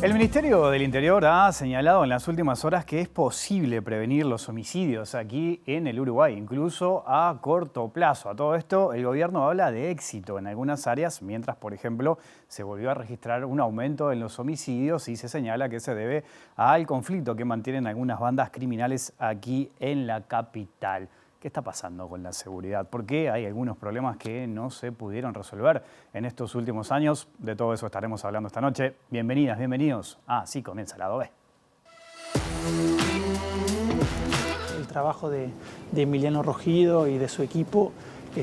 El Ministerio del Interior ha señalado en las últimas horas que es posible prevenir los homicidios aquí en el Uruguay, incluso a corto plazo. A todo esto, el gobierno habla de éxito en algunas áreas, mientras, por ejemplo, se volvió a registrar un aumento en los homicidios y se señala que se debe al conflicto que mantienen algunas bandas criminales aquí en la capital. ¿Qué está pasando con la seguridad? ¿Por qué hay algunos problemas que no se pudieron resolver en estos últimos años? De todo eso estaremos hablando esta noche. Bienvenidas, bienvenidos. Sí, comienza el lado B. El trabajo de Emiliano Rogido y de su equipo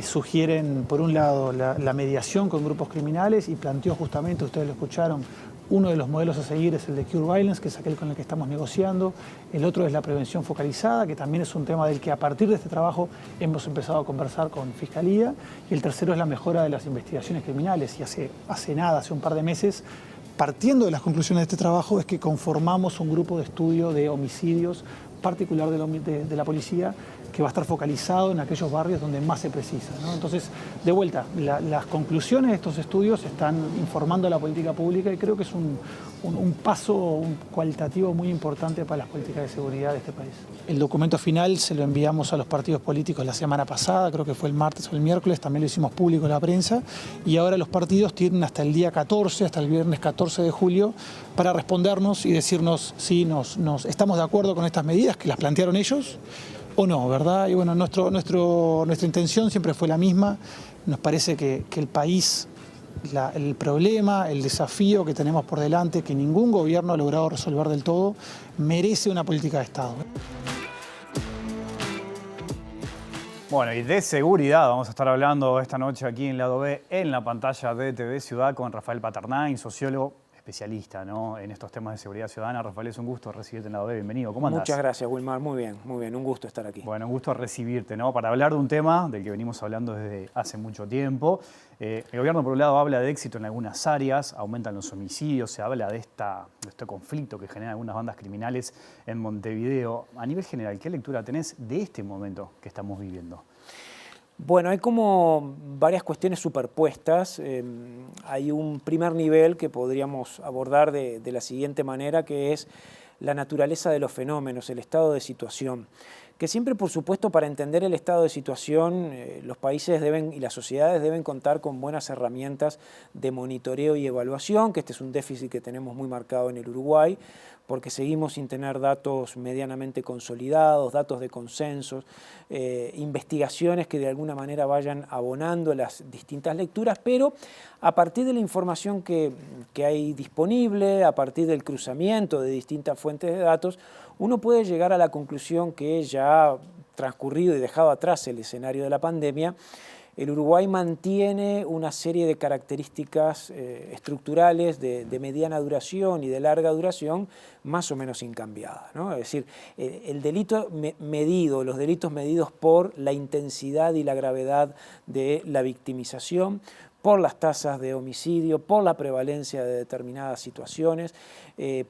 sugieren, por un lado, la mediación con grupos criminales y planteó justamente, ustedes lo escucharon, uno de los modelos a seguir es el de Cure Violence, que es aquel con el que estamos negociando. El otro es la prevención focalizada, que también es un tema del que a partir de este trabajo hemos empezado a conversar con Fiscalía. Y el tercero es la mejora de las investigaciones criminales. Y hace un par de meses, partiendo de las conclusiones de este trabajo, es que conformamos un grupo de estudio de homicidios particular de la policía, que va a estar focalizado en aquellos barrios donde más se precisa, ¿no? Entonces, de vuelta, las conclusiones de estos estudios están informando a la política pública y creo que es un paso cualitativo muy importante para las políticas de seguridad de este país. El documento final se lo enviamos a los partidos políticos la semana pasada, creo que fue el martes o el miércoles, también lo hicimos público en la prensa, y ahora los partidos tienen hasta el día 14, hasta el viernes 14 de julio, para respondernos y decirnos si estamos de acuerdo con estas medidas que las plantearon ellos, o no, ¿verdad? Y bueno, nuestra intención siempre fue la misma. Nos parece que el país, el problema, el desafío que tenemos por delante, que ningún gobierno ha logrado resolver del todo, merece una política de Estado. Bueno, y de seguridad vamos a estar hablando esta noche aquí en Lado B, en la pantalla de TV Ciudad, con Rafael Paternain, sociólogo, especialista, ¿no?, en estos temas de seguridad ciudadana. Rafael, es un gusto recibirte en Lado B. Bienvenido. ¿Cómo andás? Muchas gracias, Wilmar. Muy bien. Un gusto estar aquí. Bueno, un gusto recibirte, ¿no?, para hablar de un tema del que venimos hablando desde hace mucho tiempo. El gobierno, por un lado, habla de éxito en algunas áreas, aumentan los homicidios, se habla de este conflicto que generan algunas bandas criminales en Montevideo. A nivel general, ¿qué lectura tenés de este momento que estamos viviendo? Bueno, hay como varias cuestiones superpuestas. Hay un primer nivel que podríamos abordar de la siguiente manera, que es la naturaleza de los fenómenos, el estado de situación. Que siempre, por supuesto, para entender el estado de situación, los países y las sociedades deben contar con buenas herramientas de monitoreo y evaluación, que este es un déficit que tenemos muy marcado en el Uruguay, porque seguimos sin tener datos medianamente consolidados, datos de consensos, investigaciones que de alguna manera vayan abonando las distintas lecturas, pero a partir de la información que hay disponible, a partir del cruzamiento de distintas fuentes de datos, uno puede llegar a la conclusión que ya transcurrido y dejado atrás el escenario de la pandemia, el Uruguay mantiene una serie de características estructurales de mediana duración y de larga duración más o menos incambiadas, ¿no? Es decir, el delito medido, los delitos medidos por la intensidad y la gravedad de la victimización, por las tasas de homicidio, por la prevalencia de determinadas situaciones,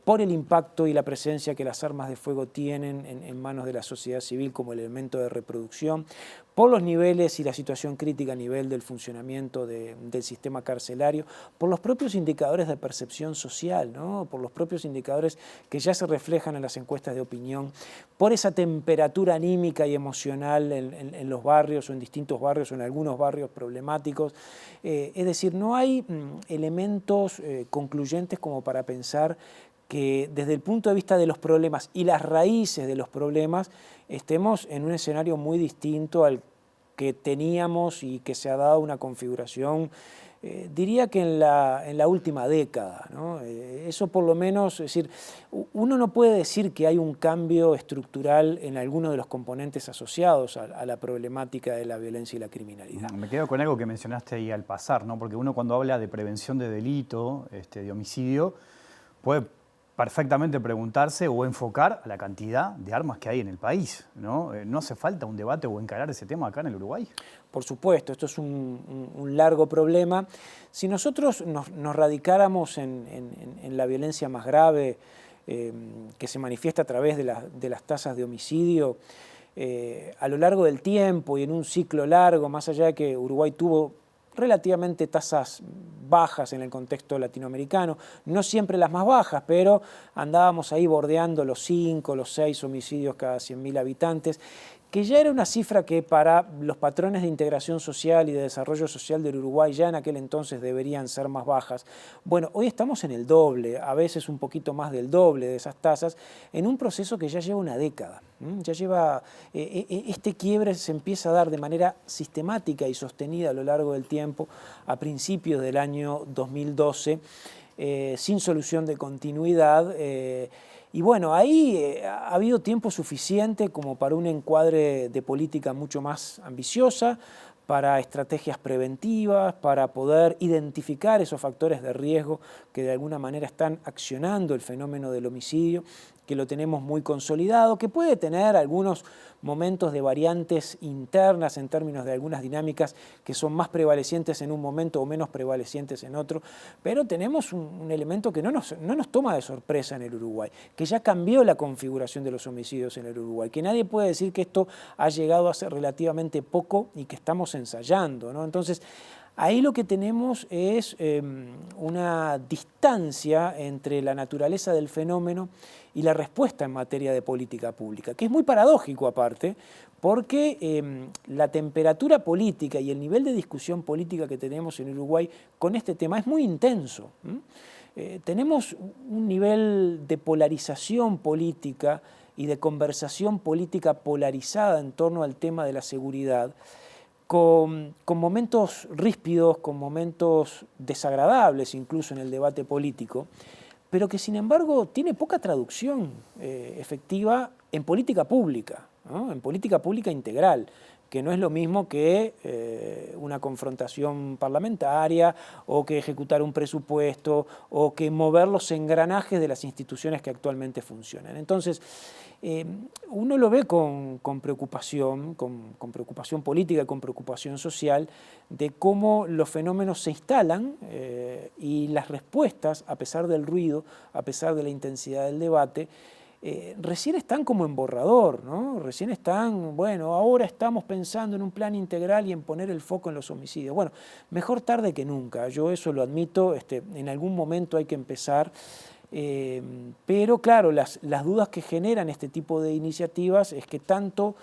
por el impacto y la presencia que las armas de fuego tienen en manos de la sociedad civil como elemento de reproducción, por los niveles y la situación crítica a nivel del funcionamiento del sistema carcelario, por los propios indicadores de percepción social, ¿no?, por los propios indicadores que ya se reflejan en las encuestas de opinión, por esa temperatura anímica y emocional en los barrios o en distintos barrios o en algunos barrios problemáticos. Es decir, no hay elementos concluyentes como para pensar que desde el punto de vista de los problemas y las raíces de los problemas estemos en un escenario muy distinto al que teníamos y que se ha dado una configuración, diría que en la última década, ¿no? Eso por lo menos, es decir, uno no puede decir que hay un cambio estructural en alguno de los componentes asociados a la problemática de la violencia y la criminalidad. Me quedo con algo que mencionaste ahí al pasar, ¿no?, porque uno cuando habla de prevención de delito, de homicidio, puede perfectamente preguntarse o enfocar a la cantidad de armas que hay en el país, ¿no? ¿No hace falta un debate o encarar ese tema acá en el Uruguay? Por supuesto, esto es un largo problema. Si nosotros nos radicáramos en la violencia más grave que se manifiesta a través de las tasas de homicidio, a lo largo del tiempo y en un ciclo largo, más allá de que Uruguay tuvo relativamente tasas bajas en el contexto latinoamericano, no siempre las más bajas, pero andábamos ahí bordeando los 5, los 6 homicidios cada 100.000 habitantes, que ya era una cifra que para los patrones de integración social y de desarrollo social del Uruguay ya en aquel entonces deberían ser más bajas. Bueno, hoy estamos en el doble, a veces un poquito más del doble de esas tasas, en un proceso que ya lleva una década. Ya lleva, este quiebre se empieza a dar de manera sistemática y sostenida a lo largo del tiempo, a principios del año 2012, sin solución de continuidad. Y bueno, ahí ha habido tiempo suficiente como para un encuadre de política mucho más ambiciosa, para estrategias preventivas, para poder identificar esos factores de riesgo que de alguna manera están accionando el fenómeno del homicidio, que lo tenemos muy consolidado, que puede tener algunos momentos de variantes internas en términos de algunas dinámicas que son más prevalecientes en un momento o menos prevalecientes en otro, pero tenemos un elemento que no nos toma de sorpresa en el Uruguay, que ya cambió la configuración de los homicidios en el Uruguay, que nadie puede decir que esto ha llegado a ser relativamente poco y que estamos ensayando, ¿no? Entonces, ahí lo que tenemos es una distancia entre la naturaleza del fenómeno y la respuesta en materia de política pública, que es muy paradójico aparte, porque la temperatura política y el nivel de discusión política que tenemos en Uruguay con este tema es muy intenso. Tenemos un nivel de polarización política y de conversación política polarizada en torno al tema de la seguridad, con momentos ríspidos, con momentos desagradables incluso en el debate político, pero que sin embargo tiene poca traducción efectiva en política pública, ¿no? En política pública integral, que no es lo mismo que una confrontación parlamentaria o que ejecutar un presupuesto o que mover los engranajes de las instituciones que actualmente funcionan. Entonces, uno lo ve con preocupación política y con preocupación social de cómo los fenómenos se instalan y las respuestas, a pesar del ruido, a pesar de la intensidad del debate, recién están como en borrador, ¿no? Recién están, bueno, ahora estamos pensando en un plan integral y en poner el foco en los homicidios. Bueno, mejor tarde que nunca, yo eso lo admito, en algún momento hay que empezar, pero claro, las dudas que generan este tipo de iniciativas es que tanto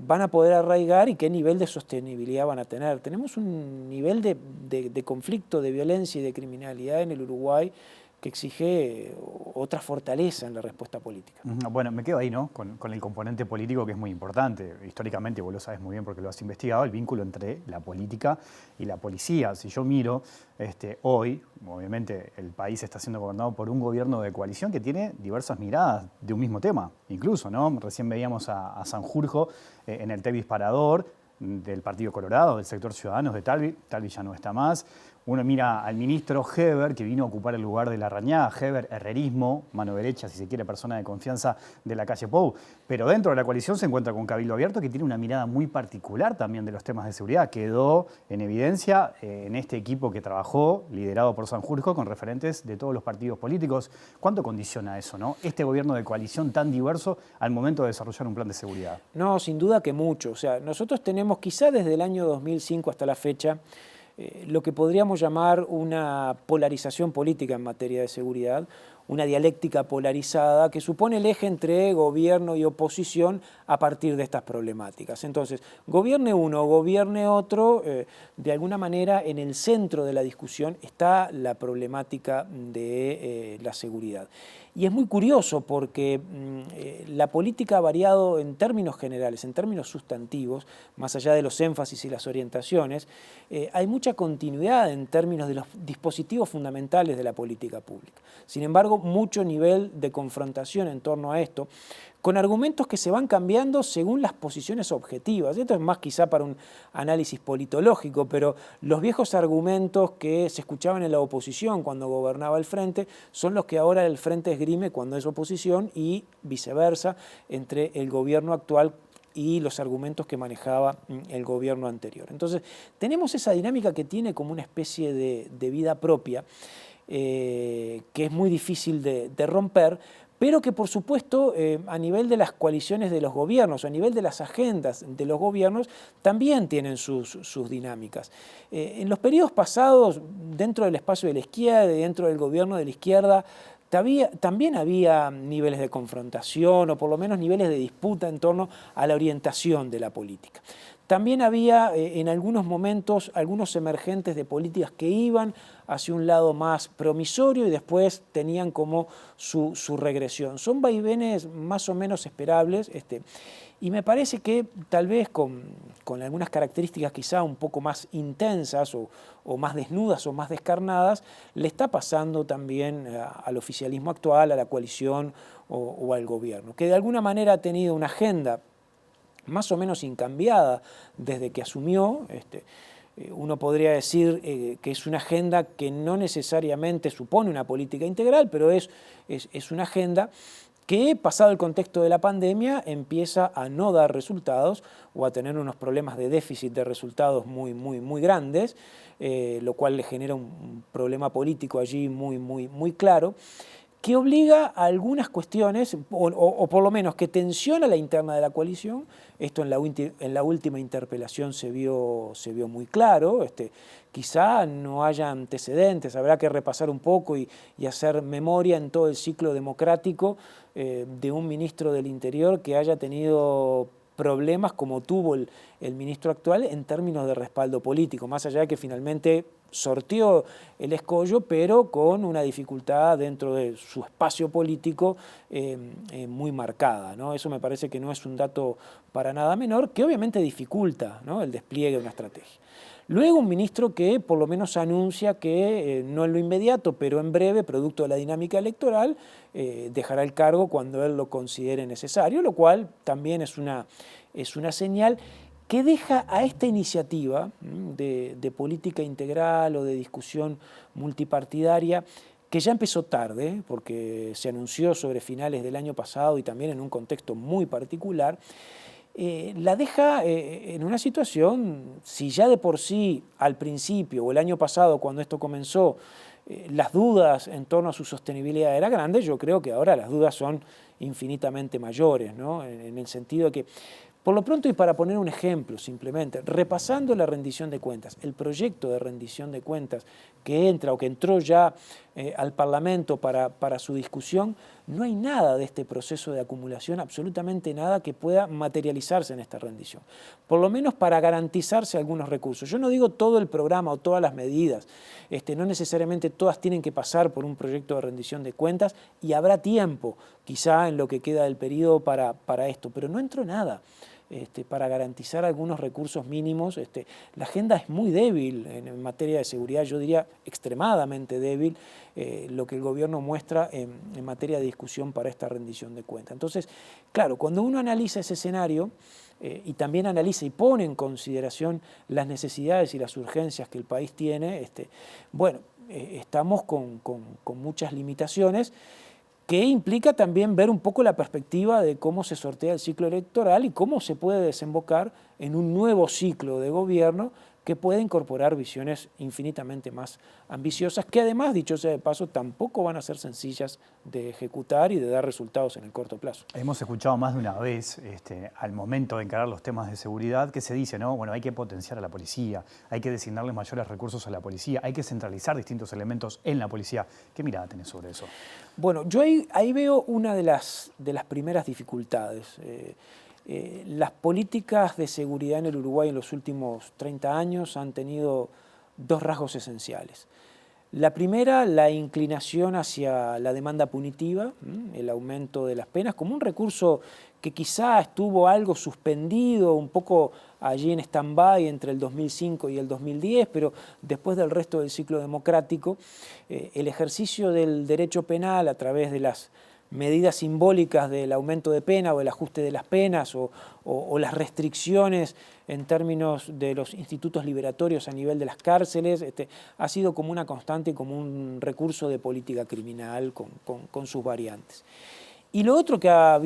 van a poder arraigar y qué nivel de sostenibilidad van a tener. Tenemos un nivel de conflicto, de violencia y de criminalidad en el Uruguay que exige otra fortaleza en la respuesta política. Bueno, me quedo ahí, ¿no? Con el componente político, que es muy importante. Históricamente, vos lo sabes muy bien porque lo has investigado, el vínculo entre la política y la policía. Si yo miro hoy, obviamente el país está siendo gobernado por un gobierno de coalición que tiene diversas miradas de un mismo tema, incluso, ¿no? Recién veíamos a Sanjurjo en el té disparador del Partido Colorado, del sector Ciudadanos de Talvi ya no está más. Uno mira al ministro Heber, que vino a ocupar el lugar de Larrañaga. Heber, herrerismo, mano derecha, si se quiere, persona de confianza de la calle Pou. Pero dentro de la coalición se encuentra con Cabildo Abierto, que tiene una mirada muy particular también de los temas de seguridad. Quedó en evidencia en este equipo que trabajó, liderado por Sanjurjo, con referentes de todos los partidos políticos. ¿Cuánto condiciona eso, no? Este gobierno de coalición tan diverso al momento de desarrollar un plan de seguridad. No, sin duda que mucho. O sea, nosotros tenemos quizá desde el año 2005 hasta la fecha lo que podríamos llamar una polarización política en materia de seguridad, una dialéctica polarizada que supone el eje entre gobierno y oposición a partir de estas problemáticas. Entonces, gobierne uno o gobierne otro, de alguna manera en el centro de la discusión está la problemática de la seguridad. Y es muy curioso porque la política ha variado en términos generales, en términos sustantivos, más allá de los énfasis y las orientaciones, hay mucha continuidad en términos de los dispositivos fundamentales de la política pública. Sin embargo, mucho nivel de confrontación en torno a esto, con argumentos que se van cambiando según las posiciones objetivas. Esto es más quizá para un análisis politológico, pero los viejos argumentos que se escuchaban en la oposición cuando gobernaba el Frente son los que ahora el Frente esgrime cuando es oposición y viceversa entre el gobierno actual y los argumentos que manejaba el gobierno anterior. Entonces, tenemos esa dinámica que tiene como una especie de vida propia. que es muy difícil de romper, pero que por supuesto a nivel de las coaliciones de los gobiernos, a nivel de las agendas de los gobiernos, también tienen sus dinámicas. En los periodos pasados, dentro del espacio de la izquierda, dentro del gobierno de la izquierda, también había niveles de confrontación o por lo menos niveles de disputa en torno a la orientación de la política. También había en algunos momentos algunos emergentes de políticas que iban hacia un lado más promisorio y después tenían como su regresión. Son vaivenes más o menos esperables y me parece que tal vez con algunas características quizá un poco más intensas o más desnudas o más descarnadas, le está pasando también al oficialismo actual, a la coalición o al gobierno, que de alguna manera ha tenido una agenda más o menos incambiada desde que asumió. Uno podría decir que es una agenda que no necesariamente supone una política integral, pero es una agenda que, pasado el contexto de la pandemia, empieza a no dar resultados o a tener unos problemas de déficit de resultados muy grandes, lo cual le genera un problema político allí muy claro, que obliga a algunas cuestiones, o por lo menos que tensiona la interna de la coalición. Esto en la última interpelación se vio muy claro. Quizá no haya antecedentes, habrá que repasar un poco y hacer memoria en todo el ciclo democrático de un ministro del Interior que haya tenido problemas como tuvo el ministro actual en términos de respaldo político, más allá de que finalmente sorteó el escollo, pero con una dificultad dentro de su espacio político muy marcada, ¿no? Eso me parece que no es un dato para nada menor, que obviamente dificulta, ¿no?, el despliegue de una estrategia. Luego un ministro que por lo menos anuncia que no en lo inmediato, pero en breve, producto de la dinámica electoral, dejará el cargo cuando él lo considere necesario, lo cual también es una señal que deja a esta iniciativa de política integral o de discusión multipartidaria, que ya empezó tarde, porque se anunció sobre finales del año pasado y también en un contexto muy particular, la deja en una situación, si ya de por sí al principio o el año pasado cuando esto comenzó, las dudas en torno a su sostenibilidad eran grandes, yo creo que ahora las dudas son infinitamente mayores, ¿no? En el sentido de que, por lo pronto, y para poner un ejemplo simplemente, repasando la rendición de cuentas, el proyecto de rendición de cuentas que entra o que entró ya al Parlamento para su discusión, no hay nada de este proceso de acumulación, absolutamente nada que pueda materializarse en esta rendición, por lo menos para garantizarse algunos recursos. Yo no digo todo el programa o todas las medidas, no necesariamente todas tienen que pasar por un proyecto de rendición de cuentas y habrá tiempo quizá en lo que queda del periodo para esto, pero no entró nada. Para garantizar algunos recursos mínimos. La agenda es muy débil en materia de seguridad, yo diría extremadamente débil, lo que el gobierno muestra en materia de discusión para esta rendición de cuentas. Entonces, claro, cuando uno analiza ese escenario y también analiza y pone en consideración las necesidades y las urgencias que el país tiene, bueno, estamos con muchas limitaciones, que implica también ver un poco la perspectiva de cómo se sortea el ciclo electoral y cómo se puede desembocar en un nuevo ciclo de gobierno que puede incorporar visiones infinitamente más ambiciosas, que además, dicho sea de paso, tampoco van a ser sencillas de ejecutar y de dar resultados en el corto plazo. Hemos escuchado más de una vez, al momento de encarar los temas de seguridad, que se dice, ¿no? Bueno, hay que potenciar a la policía, hay que designarle mayores recursos a la policía, hay que centralizar distintos elementos en la policía. ¿Qué mirada tenés sobre eso? Bueno, yo ahí veo una de las primeras dificultades. Las políticas de seguridad en el Uruguay en los últimos 30 años han tenido dos rasgos esenciales. La primera, la inclinación hacia la demanda punitiva, el aumento de las penas, como un recurso que quizá estuvo algo suspendido, un poco allí en stand-by entre el 2005 y el 2010, pero después del resto del ciclo democrático, el ejercicio del derecho penal a través de las medidas simbólicas del aumento de pena o el ajuste de las penas o las restricciones en términos de los institutos liberatorios a nivel de las cárceles, ha sido como una constante y como un recurso de política criminal con sus variantes. Y lo otro que ha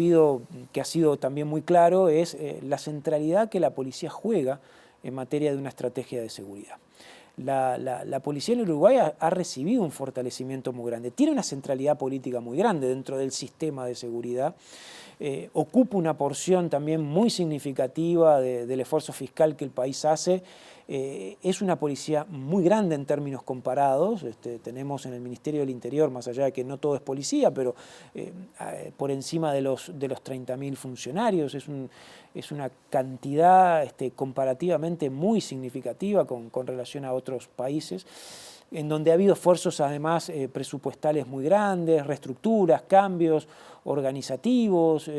sido también muy claro es la centralidad que la policía juega en materia de una estrategia de seguridad. la policía en Uruguay ha recibido un fortalecimiento muy grande. Tiene una centralidad política muy grande dentro del sistema de seguridad. Ocupa una porción también muy significativa del esfuerzo fiscal que el país hace. Es una policía muy grande en términos comparados. Tenemos en el Ministerio del Interior, más allá de que no todo es policía, pero por encima de los 30.000 funcionarios. Es una cantidad comparativamente muy significativa con relación a otros países, en donde ha habido esfuerzos además presupuestales muy grandes, reestructuras, cambios organizativos,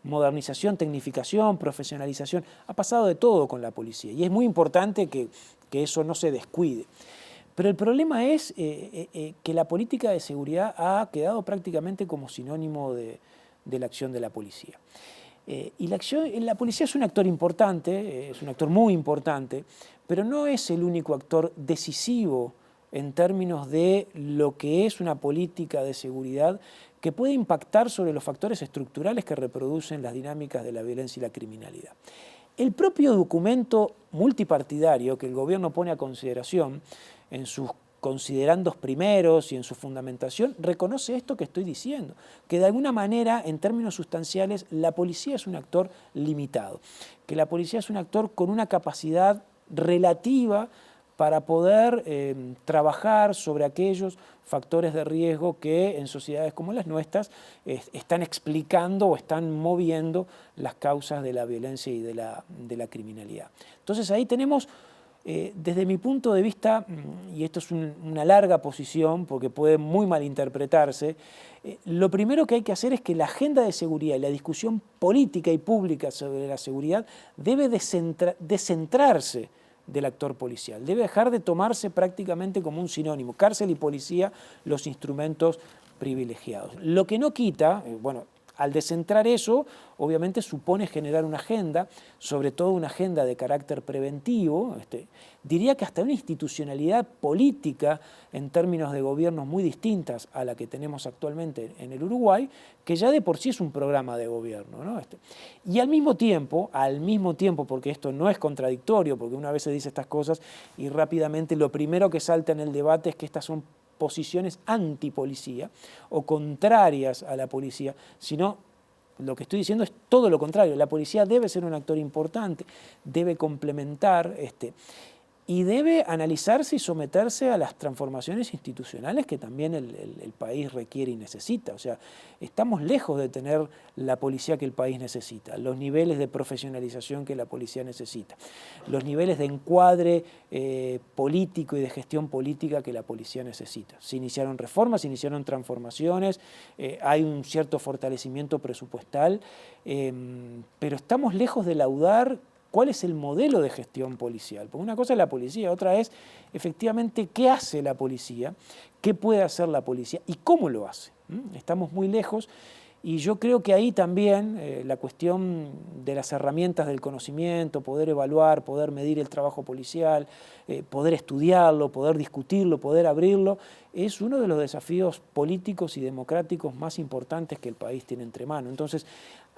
modernización, tecnificación, profesionalización. Ha pasado de todo con la policía y es muy importante que eso no se descuide. Pero el problema es que la política de seguridad ha quedado prácticamente como sinónimo de la acción de la policía. Y la policía es un actor importante, es un actor muy importante, pero no es el único actor decisivo en términos de lo que es una política de seguridad que puede impactar sobre los factores estructurales que reproducen las dinámicas de la violencia y la criminalidad. El propio documento multipartidario que el gobierno pone a consideración en sus considerandos primeros y en su fundamentación, reconoce esto que estoy diciendo, que de alguna manera, en términos sustanciales, la policía es un actor limitado, que la policía es un actor con una capacidad relativa para poder trabajar sobre aquellos factores de riesgo que en sociedades como las nuestras están explicando o están moviendo las causas de la violencia y de la criminalidad. Entonces ahí tenemos, desde mi punto de vista, y esto es una larga posición porque puede muy malinterpretarse, lo primero que hay que hacer es que la agenda de seguridad y la discusión política y pública sobre la seguridad debe descentrarse del actor policial. Debe dejar de tomarse prácticamente como un sinónimo. Cárcel y policía, los instrumentos privilegiados. Lo que no quita, al descentrar eso, obviamente supone generar una agenda, sobre todo una agenda de carácter preventivo, diría que hasta una institucionalidad política en términos de gobiernos muy distintas a la que tenemos actualmente en el Uruguay, que ya de por sí es un programa de gobierno, ¿no? Y al mismo tiempo, porque esto no es contradictorio, porque una vez se dice estas cosas y rápidamente lo primero que salta en el debate es que estas son posiciones antipolicía o contrarias a la policía, sino lo que estoy diciendo es todo lo contrario. La policía debe ser un actor importante, debe complementar y debe analizarse y someterse a las transformaciones institucionales que también el país requiere y necesita. O sea, estamos lejos de tener la policía que el país necesita, los niveles de profesionalización que la policía necesita, los niveles de encuadre político y de gestión política que la policía necesita. Se iniciaron reformas, se iniciaron transformaciones, hay un cierto fortalecimiento presupuestal, pero estamos lejos de laudar cuál es el modelo de gestión policial. Porque una cosa es la policía, otra es efectivamente qué hace la policía, qué puede hacer la policía y cómo lo hace. Estamos muy lejos y yo creo que ahí también la cuestión de las herramientas del conocimiento, poder evaluar, poder medir el trabajo policial, poder estudiarlo, poder discutirlo, poder abrirlo, es uno de los desafíos políticos y democráticos más importantes que el país tiene entre manos. Entonces,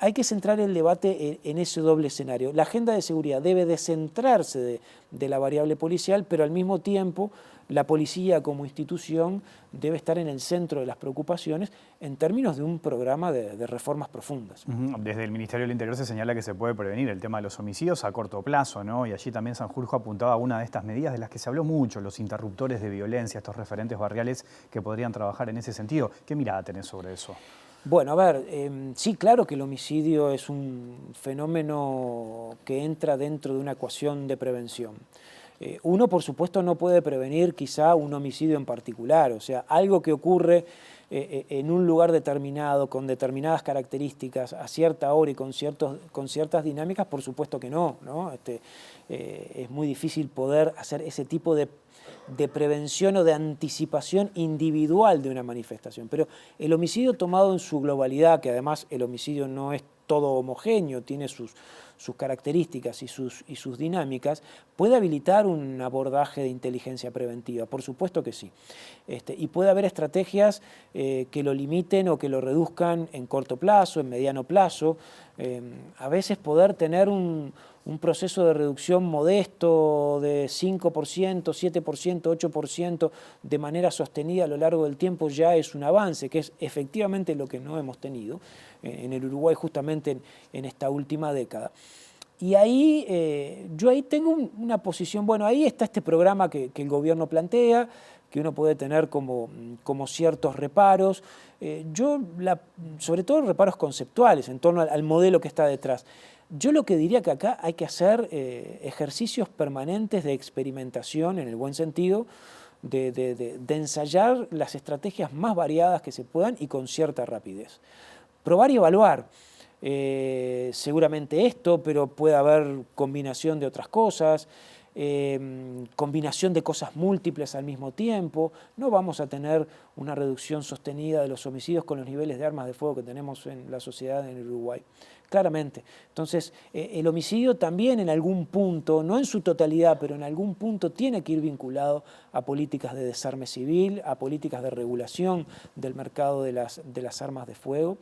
hay que centrar el debate en ese doble escenario. La agenda de seguridad debe descentrarse de la variable policial, pero al mismo tiempo la policía como institución debe estar en el centro de las preocupaciones en términos de un programa de reformas profundas. Desde el Ministerio del Interior se señala que se puede prevenir el tema de los homicidios a corto plazo, ¿no? Y allí también Sanjurjo apuntaba a una de estas medidas de las que se habló mucho, los interruptores de violencia, estos referentes barriales que podrían trabajar en ese sentido. ¿Qué mirada tenés sobre eso? Bueno, a ver, sí, claro que el homicidio es un fenómeno que entra dentro de una ecuación de prevención. Uno, por supuesto, no puede prevenir quizá un homicidio en particular, o sea, algo que ocurre en un lugar determinado, con determinadas características, a cierta hora y con ciertas dinámicas, por supuesto que no, ¿no? Es muy difícil poder hacer ese tipo de prevención o de anticipación individual de una manifestación. Pero el homicidio tomado en su globalidad, que además el homicidio no es todo homogéneo, tiene sus características y sus dinámicas, puede habilitar un abordaje de inteligencia preventiva, por supuesto que sí. Y puede haber estrategias que lo limiten o que lo reduzcan en corto plazo, en mediano plazo. A veces poder tener un un proceso de reducción modesto de 5%, 7%, 8% de manera sostenida a lo largo del tiempo ya es un avance, que es efectivamente lo que no hemos tenido en el Uruguay justamente en esta última década. Y ahí, yo ahí tengo una posición, bueno, ahí está este programa que el gobierno plantea, que uno puede tener como ciertos reparos, sobre todo reparos conceptuales en torno al modelo que está detrás. Yo lo que diría que acá hay que hacer ejercicios permanentes de experimentación, en el buen sentido, de ensayar las estrategias más variadas que se puedan y con cierta rapidez. Probar y evaluar. Seguramente esto, pero puede haber combinación de otras cosas, combinación de cosas múltiples al mismo tiempo. No vamos a tener una reducción sostenida de los homicidios con los niveles de armas de fuego que tenemos en la sociedad en el Uruguay, claramente. Entonces, el homicidio también en algún punto, no en su totalidad, pero en algún punto tiene que ir vinculado a políticas de desarme civil, a políticas de regulación del mercado de las armas de fuego.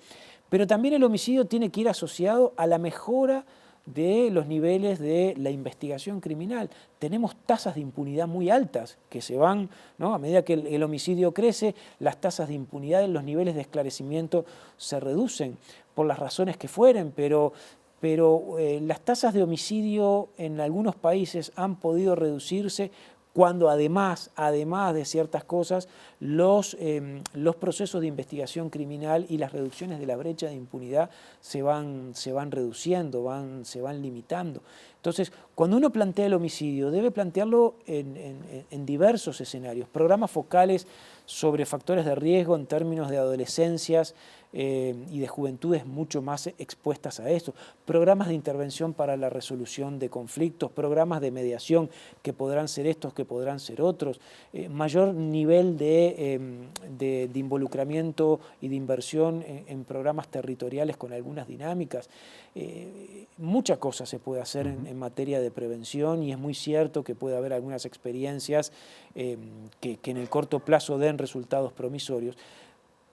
Pero también el homicidio tiene que ir asociado a la mejora de los niveles de la investigación criminal. Tenemos tasas de impunidad muy altas que se van, ¿no? A medida que el homicidio crece, las tasas de impunidad, los niveles de esclarecimiento se reducen por las razones que fueren, pero las tasas de homicidio en algunos países han podido reducirse cuando además de ciertas cosas, los procesos de investigación criminal y las reducciones de la brecha de impunidad se van reduciendo, se van limitando. Entonces, cuando uno plantea el homicidio, debe plantearlo en diversos escenarios, programas focales sobre factores de riesgo en términos de adolescencias y de juventudes mucho más expuestas a esto, programas de intervención para la resolución de conflictos, programas de mediación que podrán ser estos, que podrán ser otros, mayor nivel de involucramiento y de inversión en programas territoriales con algunas dinámicas. Muchas cosas se puede hacer en materia de prevención y es muy cierto que puede haber algunas experiencias que en el corto plazo den resultados promisorios.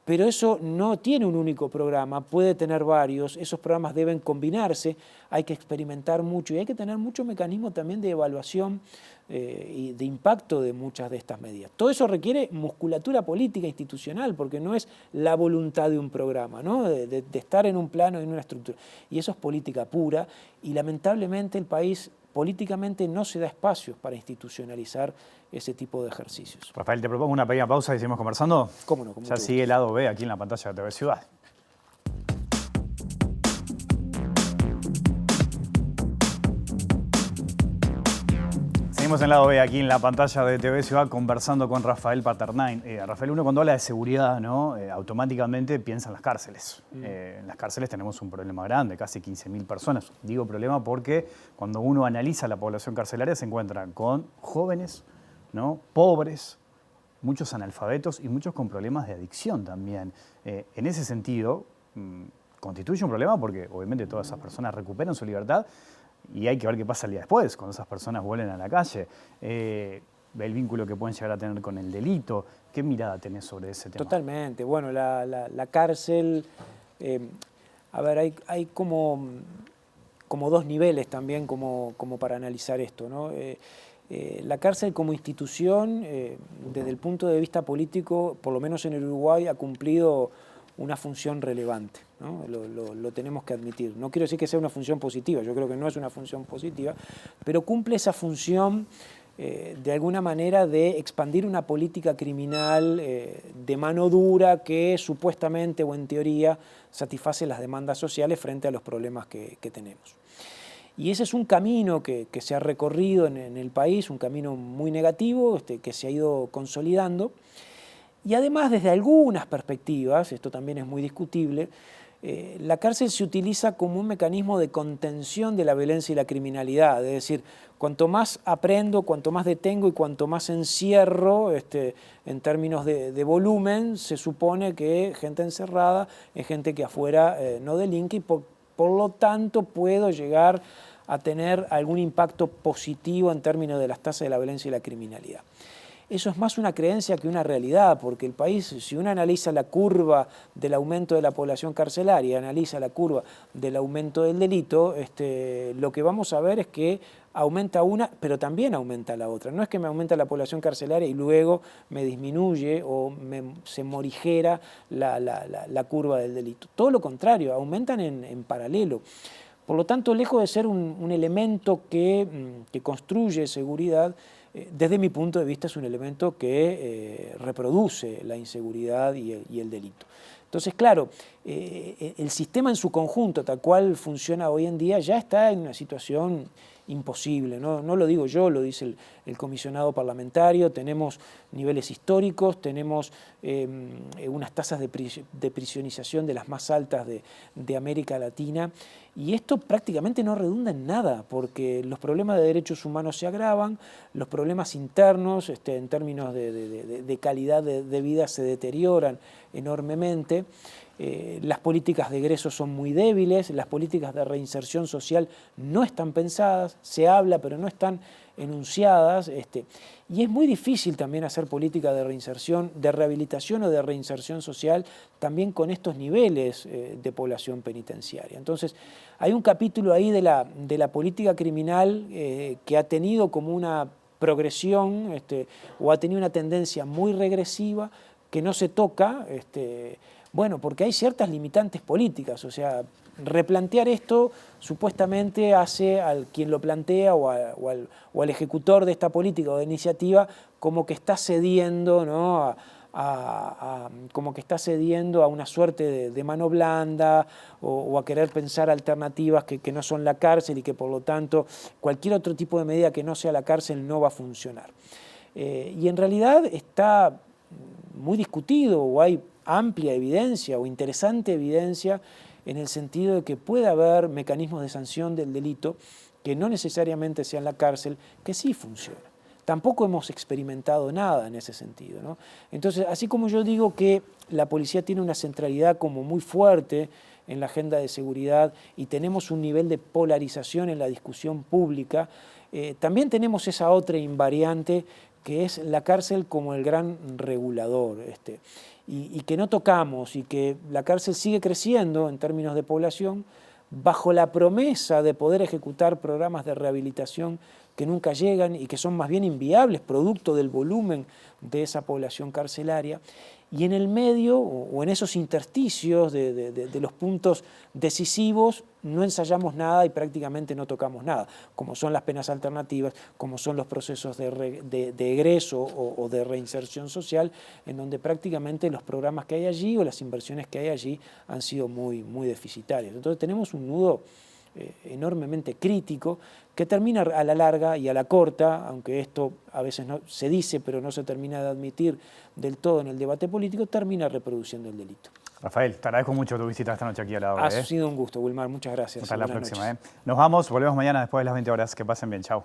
Pero eso no tiene un único programa, puede tener varios, esos programas deben combinarse, hay que experimentar mucho y hay que tener mucho mecanismo también de evaluación y de impacto de muchas de estas medidas. Todo eso requiere musculatura política institucional, porque no es la voluntad de un programa, ¿no? de estar en un plano, en una estructura. Y eso es política pura y lamentablemente el país políticamente no se da espacios para institucionalizar ese tipo de ejercicios. Rafael, te propongo una pequeña pausa y seguimos conversando. ¿Cómo no? Ya sigue el lado B aquí en la pantalla de TV Ciudad. Seguimos en el lado B aquí en la pantalla de TV Ciudad conversando con Rafael Paternain. Rafael, uno cuando habla de seguridad, ¿no? Automáticamente piensa en las cárceles. En las cárceles tenemos un problema grande, casi 15.000 personas. Digo problema porque cuando uno analiza la población carcelaria se encuentra con jóvenes, ¿no? Pobres, muchos analfabetos y muchos con problemas de adicción también. En ese sentido, constituye un problema porque obviamente todas esas personas recuperan su libertad y hay que ver qué pasa el día después, cuando esas personas vuelven a la calle. El vínculo que pueden llegar a tener con el delito. ¿Qué mirada tenés sobre ese tema? Totalmente. Bueno, la cárcel, a ver, hay como dos niveles también como para analizar esto, ¿no? La cárcel como institución, desde el punto de vista político, por lo menos en el Uruguay, ha cumplido una función relevante, ¿no? Lo tenemos que admitir. No quiero decir que sea una función positiva, yo creo que no es una función positiva, pero cumple esa función de alguna manera de expandir una política criminal de mano dura que supuestamente o en teoría satisface las demandas sociales frente a los problemas que tenemos. Y ese es un camino que se ha recorrido en el país, un camino muy negativo, que se ha ido consolidando. Y además, desde algunas perspectivas, esto también es muy discutible, la cárcel se utiliza como un mecanismo de contención de la violencia y la criminalidad. Es decir, cuanto más aprendo, cuanto más detengo y cuanto más encierro, en términos de volumen, se supone que gente encerrada es gente que afuera no delinque y por lo tanto puedo llegar a tener algún impacto positivo en términos de las tasas de la violencia y la criminalidad. eso es más una creencia que una realidad, porque el país, si uno analiza la curva del aumento de la población carcelaria, analiza la curva del aumento del delito, lo que vamos a ver es que aumenta una, pero también aumenta la otra. No es que me aumenta la población carcelaria y luego me disminuye o se morigera la curva del delito. Todo lo contrario, aumentan en paralelo. Por lo tanto, lejos de ser un elemento que construye seguridad, desde mi punto de vista es un elemento que reproduce la inseguridad y el delito. Entonces, claro, el sistema en su conjunto, tal cual funciona hoy en día, ya está en una situación imposible, no lo digo yo, lo dice el comisionado parlamentario. Tenemos niveles históricos, tenemos unas tasas de prisionización de las más altas de América Latina, y esto prácticamente no redunda en nada, porque los problemas de derechos humanos se agravan, los problemas internos en términos de calidad de vida se deterioran enormemente. Las políticas de egreso son muy débiles, las políticas de reinserción social no están pensadas, se habla pero no están enunciadas, y es muy difícil también hacer política de reinserción, de rehabilitación o de reinserción social también con estos niveles de población penitenciaria. Entonces, hay un capítulo ahí de la política criminal que ha tenido como una progresión o ha tenido una tendencia muy regresiva que no se toca, bueno, porque hay ciertas limitantes políticas, o sea, replantear esto supuestamente hace al quien lo plantea o al ejecutor de esta política o de iniciativa como que está cediendo, ¿no?, como que está cediendo a una suerte de mano blanda o a querer pensar alternativas que no son la cárcel y que por lo tanto cualquier otro tipo de medida que no sea la cárcel no va a funcionar. Y en realidad está muy discutido o hay amplia evidencia o interesante evidencia en el sentido de que puede haber mecanismos de sanción del delito que no necesariamente sean la cárcel, que sí funcionan. Tampoco hemos experimentado nada en ese sentido, ¿no? Entonces, así como yo digo que la policía tiene una centralidad como muy fuerte en la agenda de seguridad y tenemos un nivel de polarización en la discusión pública, también tenemos esa otra invariante que es la cárcel como el gran regulador, y que no tocamos, y que la cárcel sigue creciendo en términos de población bajo la promesa de poder ejecutar programas de rehabilitación que nunca llegan y que son más bien inviables, producto del volumen de esa población carcelaria. Y en el medio, o en esos intersticios de los puntos decisivos, no ensayamos nada y prácticamente no tocamos nada, como son las penas alternativas, como son los procesos de egreso o de reinserción social, en donde prácticamente los programas que hay allí o las inversiones que hay allí han sido muy, muy deficitarios. Entonces tenemos un nudo enormemente crítico que termina a la larga y a la corta, aunque esto a veces no se dice pero no se termina de admitir del todo en el debate político, termina reproduciendo el delito. Rafael, te agradezco mucho tu visita esta noche aquí a la hora. Ha sido un gusto, Wilmar, muchas gracias. Hasta la próxima. Nos vamos, volvemos mañana después de las 20 horas. Que pasen bien, chao.